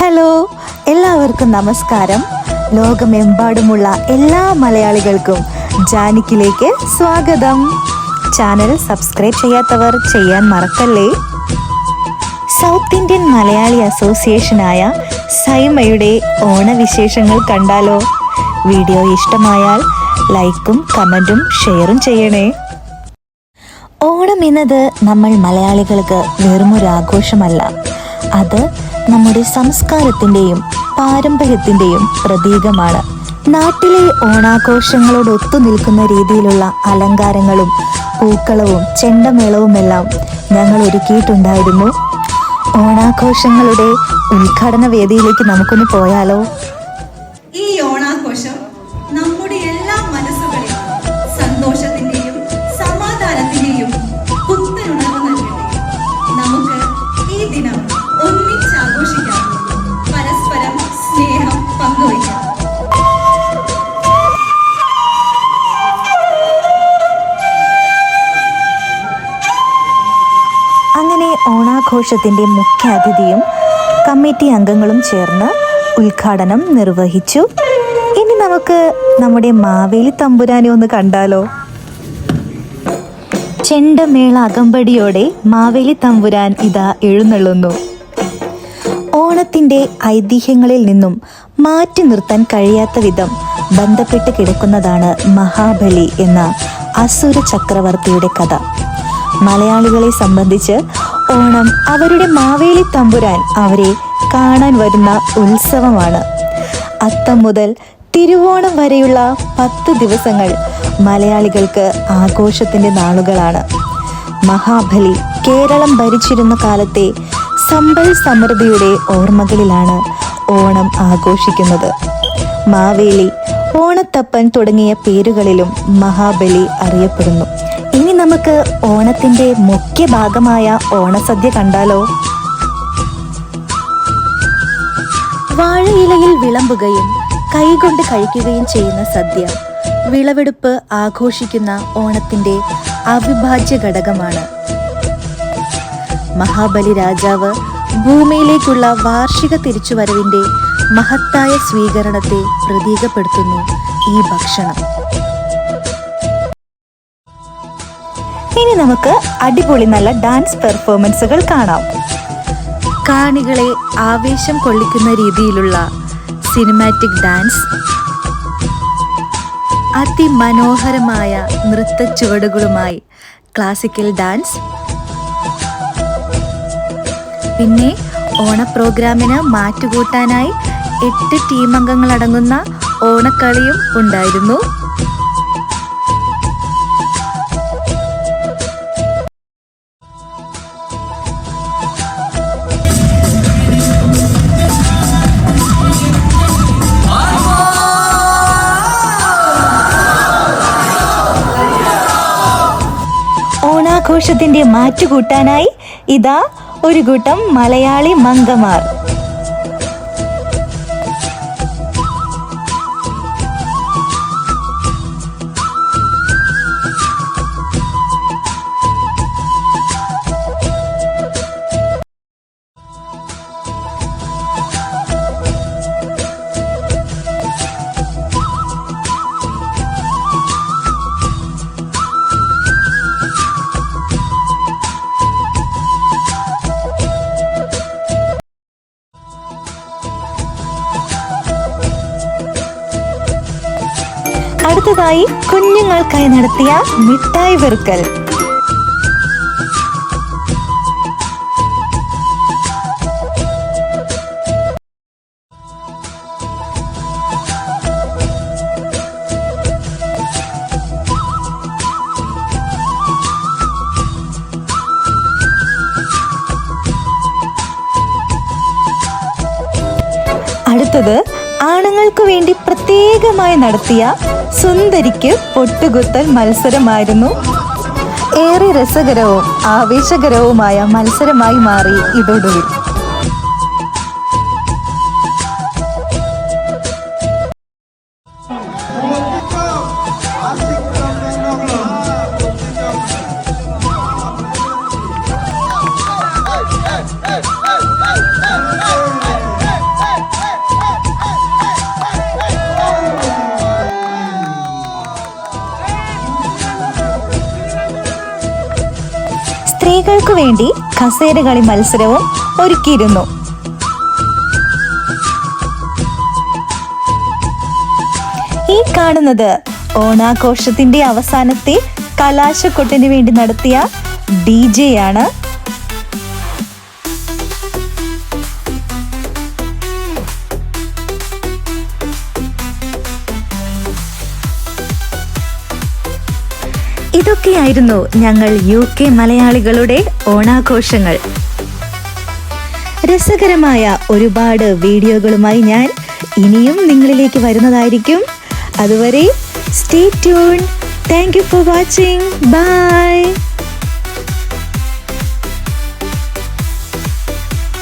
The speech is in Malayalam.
ഹലോ, എല്ലാവർക്കും നമസ്കാരം. ലോകമെമ്പാടുമുള്ള എല്ലാ മലയാളികൾക്കും ജാനിക്കിലേക്ക് സ്വാഗതം. ചാനൽ സബ്സ്ക്രൈബ് ചെയ്യാത്തവർ ചെയ്യാൻ മറക്കല്ലേ. സൗത്ത് ഇന്ത്യൻ മലയാളി അസോസിയേഷനായ സൈമയുടെ ഓണവിശേഷങ്ങൾ കണ്ടാലോ? വീഡിയോ ഇഷ്ടമായാൽ ലൈക്കും കമൻറ്റും ഷെയറും ചെയ്യണേ. ഓണം എന്നത് നമ്മൾ മലയാളികൾക്ക് വെറുമൊരു ആഘോഷമല്ല, അത് നമ്മുടെ സംസ്കാരത്തിൻ്റെയും പാരമ്പര്യത്തിൻ്റെയും പ്രതീകമാണ്. നാട്ടിലെ ഓണാഘോഷങ്ങളോട് ഒത്തുനിൽക്കുന്ന രീതിയിലുള്ള അലങ്കാരങ്ങളും പൂക്കളവും ചെണ്ടമേളവുമെല്ലാം ഞങ്ങൾ ഒരുക്കിയിട്ടുണ്ടായിരുന്നു. ഓണാഘോഷങ്ങളുടെ ഉദ്ഘാടന വേദിയിലേക്ക് നമുക്കൊന്ന് പോയാലോ? ഈ ഓണാഘോഷം നമ്മുടെ എല്ലാ മനസ്സുകളിലും സന്തോഷത്തിന്റെയും സമാധാനത്തിന്റെയും പുത്തനുണർവ് നൽകട്ടെ. നമുക്ക് ഈ ദിനം ഒന്നിച്ച് ആഘോഷിക്കാം, പരസ്പരം സ്നേഹം പങ്കുവയ്ക്കാം. അങ്ങനെ ഓണാഘോഷത്തിന്റെ മുഖ്യ അതിഥിയും കമ്മിറ്റി അംഗങ്ങളും ചേർന്ന് ഉദ്ഘാടനം നിർവഹിച്ചു. ഇനി നമുക്ക് നമ്മുടെ മാവേലി തമ്പുരാനെ ഒന്ന് കണ്ടാലോ? ചെണ്ടമേള അകമ്പടിയോടെ മാവേലി തമ്പുരാൻ ഇതാ എഴുന്നള്ളുന്നു. ഓണത്തിന്റെ ഐതിഹ്യങ്ങളിൽ നിന്നും മാറ്റി നിർത്താൻ കഴിയാത്ത വിധം ബന്ധപ്പെട്ട് കിടക്കുന്നതാണ് മഹാബലി എന്ന അസുര ചക്രവർത്തിയുടെ കഥ. മലയാളികളെ സംബന്ധിച്ച് ഓണം അവരുടെ മാവേലി തമ്പുരാൻ അവരെ കാണാൻ വരുന്ന ഉത്സവമാണ്. അത്തം മുതൽ തിരുവോണം വരെയുള്ള 10 ദിവസങ്ങൾ മലയാളികൾക്ക് ആഘോഷത്തിന്റെ നാളുകളാണ്. മഹാബലി കേരളം ഭരിച്ചിരുന്ന കാലത്തെ സമ്പൽ സമൃദ്ധിയുടെ ഓർമ്മകളിലാണ് ഓണം ആഘോഷിക്കുന്നത്. മാവേലി, ഓണത്തപ്പൻ തുടങ്ങിയ പേരുകളിലും മഹാബലി അറിയപ്പെടുന്നു. ഇനി നമുക്ക് ഓണത്തിന്റെ മുഖ്യ ഭാഗമായ ഓണസദ്യ കണ്ടാലോ? വാഴയിലയിൽ വിളമ്പുകയും കൈകൊണ്ട് കഴിക്കുകയും ചെയ്യുന്ന സദ്യ വിളവെടുപ്പ് ആഘോഷിക്കുന്ന ഓണത്തിന്റെ അവിഭാജ്യ ഘടകമാണ്. മഹാബലി രാജാവ് ഭൂമിയിലേക്കുള്ള വാർഷിക തിരിച്ചുവരവിന്റെ മഹത്തായ സ്വീകരണത്തെ പ്രതീകപ്പെടുത്തുന്നു ഈ ഭക്ഷണം. ഇനി നമുക്ക് അടിപൊളി നല്ല ഡാൻസ് പെർഫോമൻസുകൾ കാണാം. കാണികളെ ആവേശം കൊള്ളിക്കുന്ന രീതിയിലുള്ള സിനിമാറ്റിക് ഡാൻസ്, അതിമനോഹരമായ നൃത്ത ചുവടുകളുമായി ക്ലാസിക്കൽ ഡാൻസ്, പിന്നെ ഓണ പ്രോഗ്രാമിന് മാറ്റുകൂട്ടാനായി 8 ടീമംഗങ്ങളടങ്ങുന്ന ഓണക്കളിയും ഉണ്ടായിരുന്നു. ഓണാഘോഷത്തിന്റെ മാറ്റുകൂട്ടാനായി ഇതാ ഒരു കൂട്ടം മലയാളി മംഗമാർ. അടുത്തതായി കുഞ്ഞുങ്ങൾക്കായി നടത്തിയ മിഠായി പെറുക്കൽ. അടുത്തത് ആണുങ്ങൾക്ക് വേണ്ടി പ്രത്യേകമായി നടത്തിയ സുന്ദരിക്ക് പൊട്ടുകുത്തൽ മത്സരമായിരുന്നു. ഏറെ രസകരവും ആവേശകരവുമായ മത്സരമായി മാറി ഇതോടൊടുവിൽ. വേണ്ടി കസേര കളി മത്സരവും ഒരുക്കിയിരുന്നു. ഈ കാണുന്നത് ഓണാഘോഷത്തിന്റെ അവസാനത്തെ കലാശക്കൊട്ടിന് വേണ്ടി നടത്തിയ DJ ആണ്. ഇതൊക്കെയായിരുന്നു ഞങ്ങൾ UK മലയാളികളുടെ ഓണാഘോഷങ്ങൾ. രസകരമായ ഒരുപാട് വീഡിയോകളുമായി ഞാൻ ഇനിയും നിങ്ങളിലേക്ക് വരുന്നതായിരിക്കും. അതുവരെ stay tune. Thank you for watching. By.